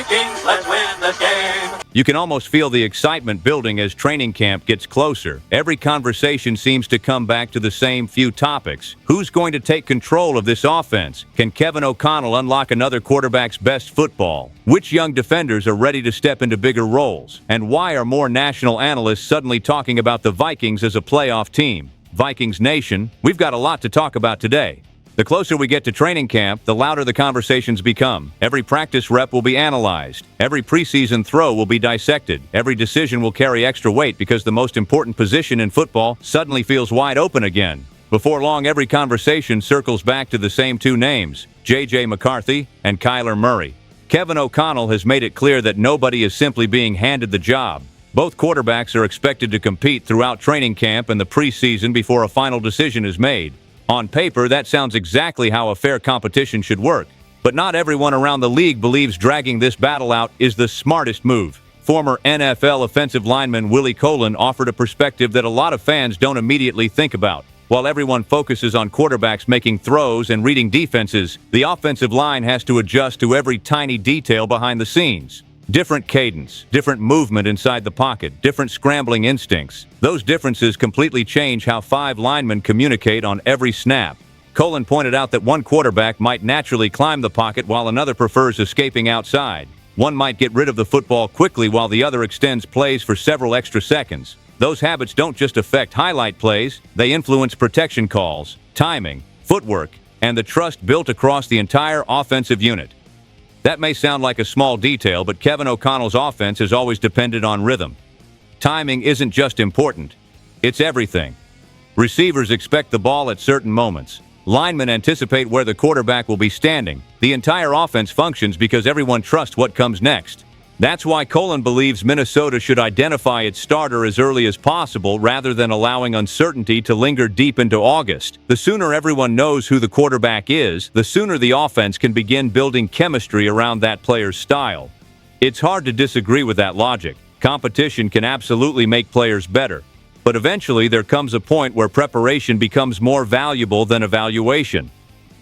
Vikings, let's win the game. You can almost feel the excitement building as training camp gets closer. Every conversation seems to come back to the same few topics. Who's going to take control of this offense? Can Kevin O'Connell unlock another quarterback's best football? Which young defenders are ready to step into bigger roles? And why are more national analysts suddenly talking about the Vikings as a playoff team? Vikings Nation, we've got a lot to talk about today. The closer we get to training camp, the louder the conversations become. Every practice rep will be analyzed. Every preseason throw will be dissected. Every decision will carry extra weight because the most important position in football suddenly feels wide open again. Before long, every conversation circles back to the same two names, J.J. McCarthy and Kyler Murray. Kevin O'Connell has made it clear that nobody is simply being handed the job. Both quarterbacks are expected to compete throughout training camp and the preseason before a final decision is made. On paper, that sounds exactly how a fair competition should work. But not everyone around the league believes dragging this battle out is the smartest move. Former NFL offensive lineman Willie Colon offered a perspective that a lot of fans don't immediately think about. While everyone focuses on quarterbacks making throws and reading defenses, the offensive line has to adjust to every tiny detail behind the scenes. Different cadence, different movement inside the pocket, different scrambling instincts. Those differences completely change how five linemen communicate on every snap. Colin pointed out that one quarterback might naturally climb the pocket while another prefers escaping outside. One might get rid of the football quickly while the other extends plays for several extra seconds. Those habits don't just affect highlight plays, they influence protection calls, timing, footwork, and the trust built across the entire offensive unit. That may sound like a small detail, but Kevin O'Connell's offense has always depended on rhythm. Timing isn't just important, it's everything. Receivers expect the ball at certain moments. Linemen anticipate where the quarterback will be standing. The entire offense functions because everyone trusts what comes next. That's why Colin believes Minnesota should identify its starter as early as possible rather than allowing uncertainty to linger deep into August. The sooner everyone knows who the quarterback is, the sooner the offense can begin building chemistry around that player's style. It's hard to disagree with that logic. Competition can absolutely make players better. But eventually there comes a point where preparation becomes more valuable than evaluation.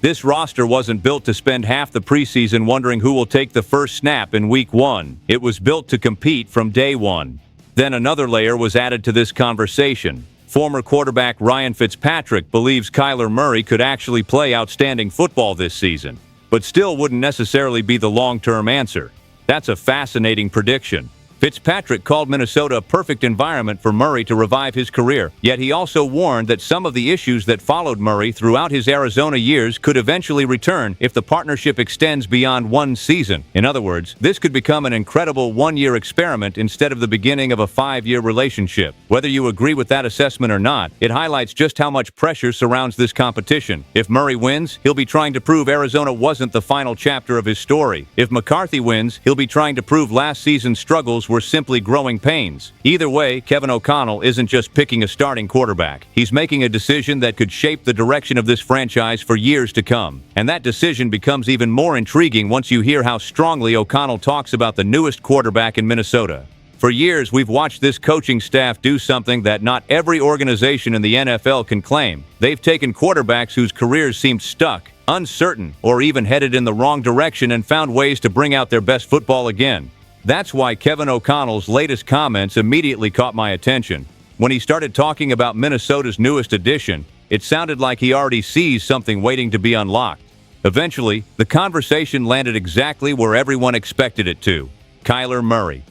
This roster wasn't built to spend half the preseason wondering who will take the first snap in week 1. It was built to compete from day one. Then another layer was added to this conversation. Former quarterback Ryan Fitzpatrick believes Kyler Murray could actually play outstanding football this season, but still wouldn't necessarily be the long-term answer. That's a fascinating prediction. Fitzpatrick called Minnesota a perfect environment for Murray to revive his career, yet he also warned that some of the issues that followed Murray throughout his Arizona years could eventually return if the partnership extends beyond one season. In other words, this could become an incredible one-year experiment instead of the beginning of a 5-year relationship. Whether you agree with that assessment or not, it highlights just how much pressure surrounds this competition. If Murray wins, he'll be trying to prove Arizona wasn't the final chapter of his story. If McCarthy wins, he'll be trying to prove last season's struggles were simply growing pains. Either way, Kevin O'Connell isn't just picking a starting quarterback. He's making a decision that could shape the direction of this franchise for years to come. And that decision becomes even more intriguing once you hear how strongly O'Connell talks about the newest quarterback in Minnesota. For years, we've watched this coaching staff do something that not every organization in the NFL can claim. They've taken quarterbacks whose careers seemed stuck, uncertain, or even headed in the wrong direction and found ways to bring out their best football again. That's why Kevin O'Connell's latest comments immediately caught my attention. When he started talking about Minnesota's newest addition, it sounded like he already sees something waiting to be unlocked. Eventually, the conversation landed exactly where everyone expected it to: Kyler Murray.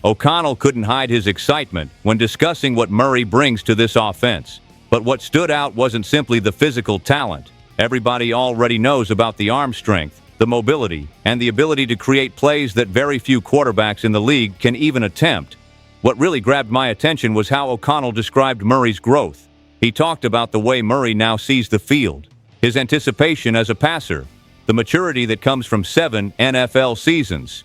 O'Connell couldn't hide his excitement when discussing what Murray brings to this offense. But what stood out wasn't simply the physical talent. Everybody already knows about the arm strength, the mobility, and the ability to create plays that very few quarterbacks in the league can even attempt. What really grabbed my attention was how O'Connell described Murray's growth. He talked about the way Murray now sees the field, his anticipation as a passer, the maturity that comes from 7 NFL seasons.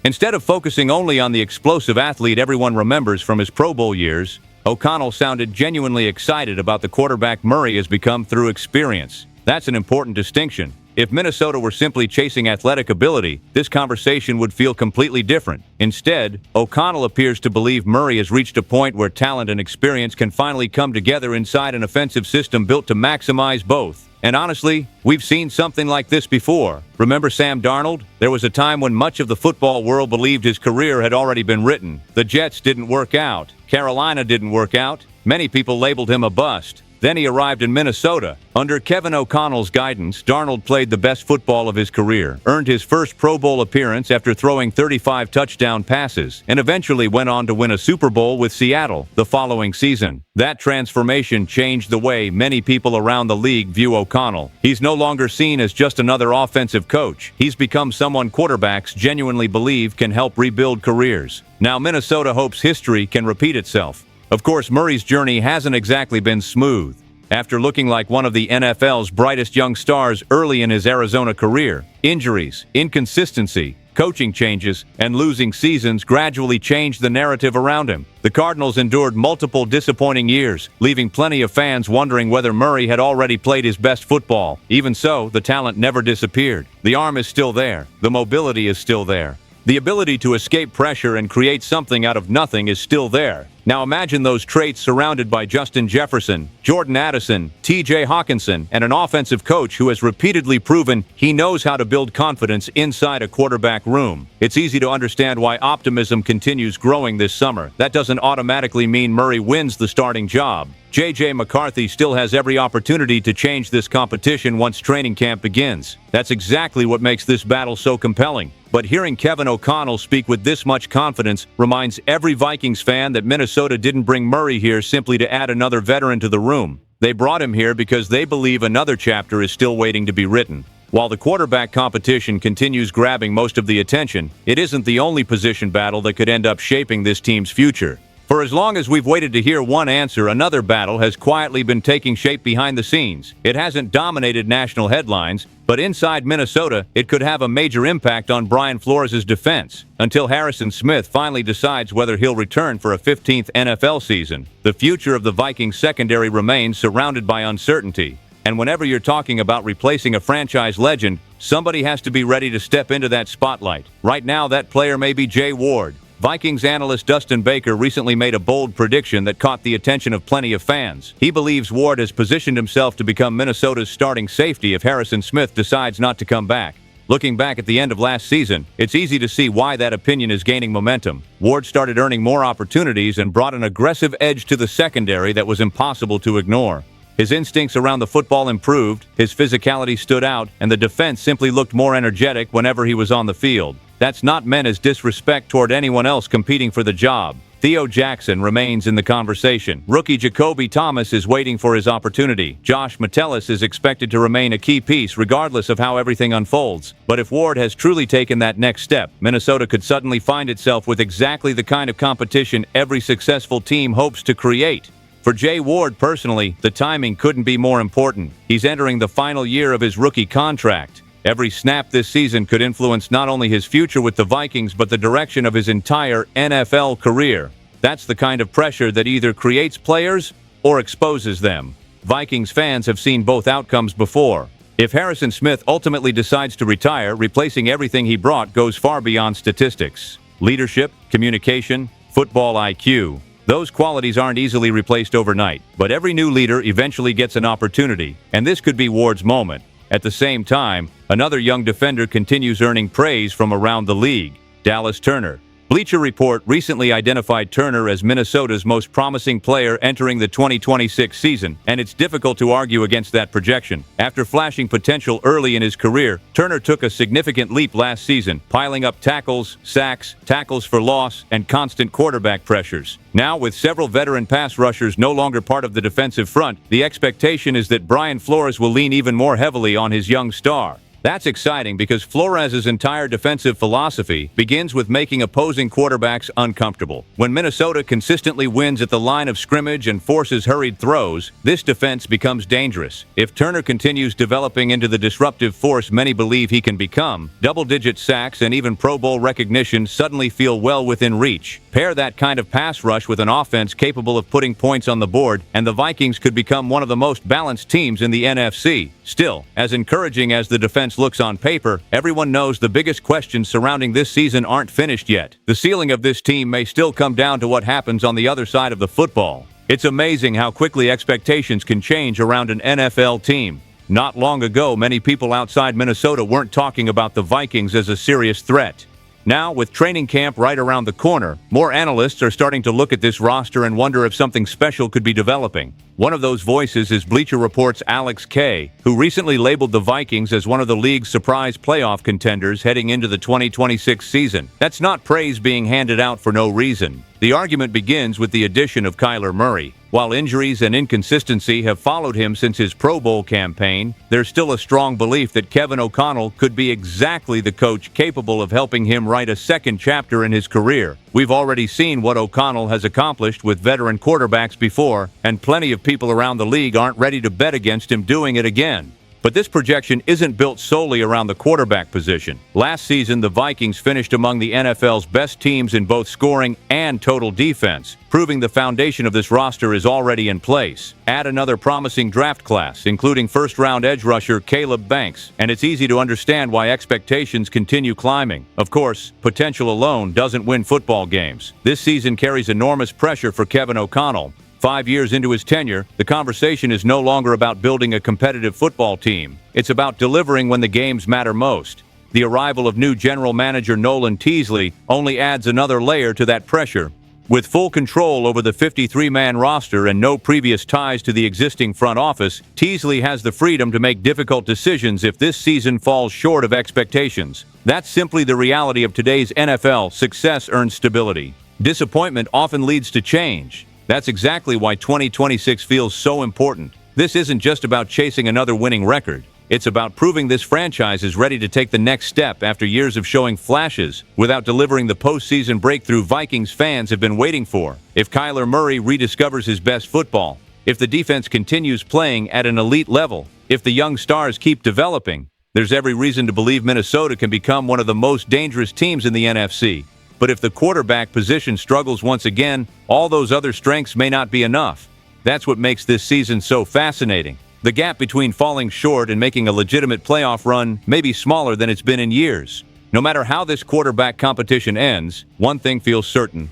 Instead of focusing only on the explosive athlete everyone remembers from his Pro Bowl years, O'Connell sounded genuinely excited about the quarterback Murray has become through experience. That's an important distinction. If Minnesota were simply chasing athletic ability, this conversation would feel completely different. Instead, O'Connell appears to believe Murray has reached a point where talent and experience can finally come together inside an offensive system built to maximize both. And honestly, we've seen something like this before. Remember Sam Darnold? There was a time when much of the football world believed his career had already been written. The Jets didn't work out. Carolina didn't work out. Many people labeled him a bust. Then he arrived in Minnesota. Under Kevin O'Connell's guidance, Darnold played the best football of his career, earned his first Pro Bowl appearance after throwing 35 touchdown passes, and eventually went on to win a Super Bowl with Seattle the following season. That transformation changed the way many people around the league view O'Connell. He's no longer seen as just another offensive coach. He's become someone quarterbacks genuinely believe can help rebuild careers. Now Minnesota hopes history can repeat itself. Of course, Murray's journey hasn't exactly been smooth. After looking like one of the NFL's brightest young stars early in his Arizona career, injuries, inconsistency, coaching changes, and losing seasons gradually changed the narrative around him. The Cardinals endured multiple disappointing years, leaving plenty of fans wondering whether Murray had already played his best football. Even so, the talent never disappeared. The arm is still there. The mobility is still there. The ability to escape pressure and create something out of nothing is still there. Now imagine those traits surrounded by Justin Jefferson, Jordan Addison, T.J. Hawkinson, and an offensive coach who has repeatedly proven he knows how to build confidence inside a quarterback room. It's easy to understand why optimism continues growing this summer. That doesn't automatically mean Murray wins the starting job. J.J. McCarthy still has every opportunity to change this competition once training camp begins. That's exactly what makes this battle so compelling. But hearing Kevin O'Connell speak with this much confidence reminds every Vikings fan that Minnesota didn't bring Murray here simply to add another veteran to the room. They brought him here because they believe another chapter is still waiting to be written. While the quarterback competition continues grabbing most of the attention, it isn't the only position battle that could end up shaping this team's future. For as long as we've waited to hear one answer, another battle has quietly been taking shape behind the scenes. It hasn't dominated national headlines, but inside Minnesota, it could have a major impact on Brian Flores' defense. Until Harrison Smith finally decides whether he'll return for a 15th NFL season, the future of the Vikings secondary remains surrounded by uncertainty. And whenever you're talking about replacing a franchise legend, somebody has to be ready to step into that spotlight. Right now, that player may be Jay Ward. Vikings analyst Dustin Baker recently made a bold prediction that caught the attention of plenty of fans. He believes Ward has positioned himself to become Minnesota's starting safety if Harrison Smith decides not to come back. Looking back at the end of last season, it's easy to see why that opinion is gaining momentum. Ward started earning more opportunities and brought an aggressive edge to the secondary that was impossible to ignore. His instincts around the football improved, his physicality stood out, and the defense simply looked more energetic whenever he was on the field. That's not meant as disrespect toward anyone else competing for the job. Theo Jackson remains in the conversation. Rookie Jacoby Thomas is waiting for his opportunity. Josh Metellus is expected to remain a key piece regardless of how everything unfolds. But if Ward has truly taken that next step, Minnesota could suddenly find itself with exactly the kind of competition every successful team hopes to create. For Jay Ward personally, the timing couldn't be more important. He's entering the final year of his rookie contract. Every snap this season could influence not only his future with the Vikings, but the direction of his entire NFL career. That's the kind of pressure that either creates players or exposes them. Vikings fans have seen both outcomes before. If Harrison Smith ultimately decides to retire, replacing everything he brought goes far beyond statistics. Leadership, communication, football IQ. Those qualities aren't easily replaced overnight, but every new leader eventually gets an opportunity, and this could be Ward's moment. At the same time, another young defender continues earning praise from around the league, Dallas Turner. Bleacher Report recently identified Turner as Minnesota's most promising player entering the 2026 season, and it's difficult to argue against that projection. After flashing potential early in his career, Turner took a significant leap last season, piling up tackles, sacks, tackles for loss, and constant quarterback pressures. Now, with several veteran pass rushers no longer part of the defensive front, the expectation is that Brian Flores will lean even more heavily on his young star. That's exciting because Flores' entire defensive philosophy begins with making opposing quarterbacks uncomfortable. When Minnesota consistently wins at the line of scrimmage and forces hurried throws, this defense becomes dangerous. If Turner continues developing into the disruptive force many believe he can become, double-digit sacks and even Pro Bowl recognition suddenly feel well within reach. Pair that kind of pass rush with an offense capable of putting points on the board, and the Vikings could become one of the most balanced teams in the NFC. Still, as encouraging as the defense looks on paper, everyone knows the biggest questions surrounding this season aren't finished yet. The ceiling of this team may still come down to what happens on the other side of the football. It's amazing how quickly expectations can change around an NFL team. Not long ago, many people outside Minnesota weren't talking about the Vikings as a serious threat. Now, with training camp right around the corner, more analysts are starting to look at this roster and wonder if something special could be developing. One of those voices is Bleacher Report's Alex Kay, who recently labeled the Vikings as one of the league's surprise playoff contenders heading into the 2026 season. That's not praise being handed out for no reason. The argument begins with the addition of Kyler Murray. While injuries and inconsistency have followed him since his Pro Bowl campaign, there's still a strong belief that Kevin O'Connell could be exactly the coach capable of helping him write a second chapter in his career. We've already seen what O'Connell has accomplished with veteran quarterbacks before, and plenty of people around the league aren't ready to bet against him doing it again. But this projection isn't built solely around the quarterback position. Last season, the Vikings finished among the NFL's best teams in both scoring and total defense, proving the foundation of this roster is already in place. Add another promising draft class, including first-round edge rusher Caleb Banks, and it's easy to understand why expectations continue climbing. Of course, potential alone doesn't win football games. This season carries enormous pressure for Kevin O'Connell. 5 years into his tenure, the conversation is no longer about building a competitive football team. It's about delivering when the games matter most. The arrival of new general manager Nolan Teasley only adds another layer to that pressure. With full control over the 53-man roster and no previous ties to the existing front office, Teasley has the freedom to make difficult decisions if this season falls short of expectations. That's simply the reality of today's NFL. Success earns stability. Disappointment often leads to change. That's exactly why 2026 feels so important. This isn't just about chasing another winning record. It's about proving this franchise is ready to take the next step after years of showing flashes without delivering the postseason breakthrough Vikings fans have been waiting for. If Kyler Murray rediscovers his best football, if the defense continues playing at an elite level, if the young stars keep developing, there's every reason to believe Minnesota can become one of the most dangerous teams in the NFC. But if the quarterback position struggles once again, all those other strengths may not be enough. That's what makes this season so fascinating. The gap between falling short and making a legitimate playoff run may be smaller than it's been in years. No matter how this quarterback competition ends, one thing feels certain.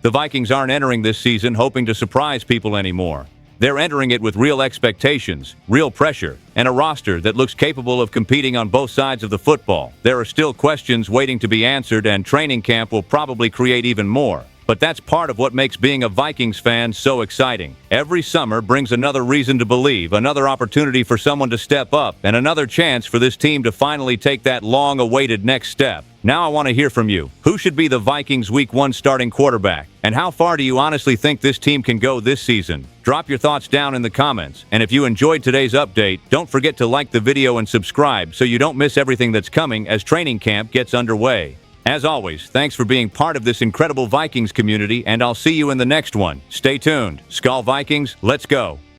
The Vikings aren't entering this season hoping to surprise people anymore. They're entering it with real expectations, real pressure, and a roster that looks capable of competing on both sides of the football. There are still questions waiting to be answered, and training camp will probably create even more. But that's part of what makes being a Vikings fan so exciting. Every summer brings another reason to believe, another opportunity for someone to step up, and another chance for this team to finally take that long-awaited next step. Now I want to hear from you. Who should be the Vikings Week 1 starting quarterback? And how far do you honestly think this team can go this season? Drop your thoughts down in the comments. And if you enjoyed today's update, don't forget to like the video and subscribe so you don't miss everything that's coming as training camp gets underway. As always, thanks for being part of this incredible Vikings community, and I'll see you in the next one. Stay tuned. Skol Vikings, let's go.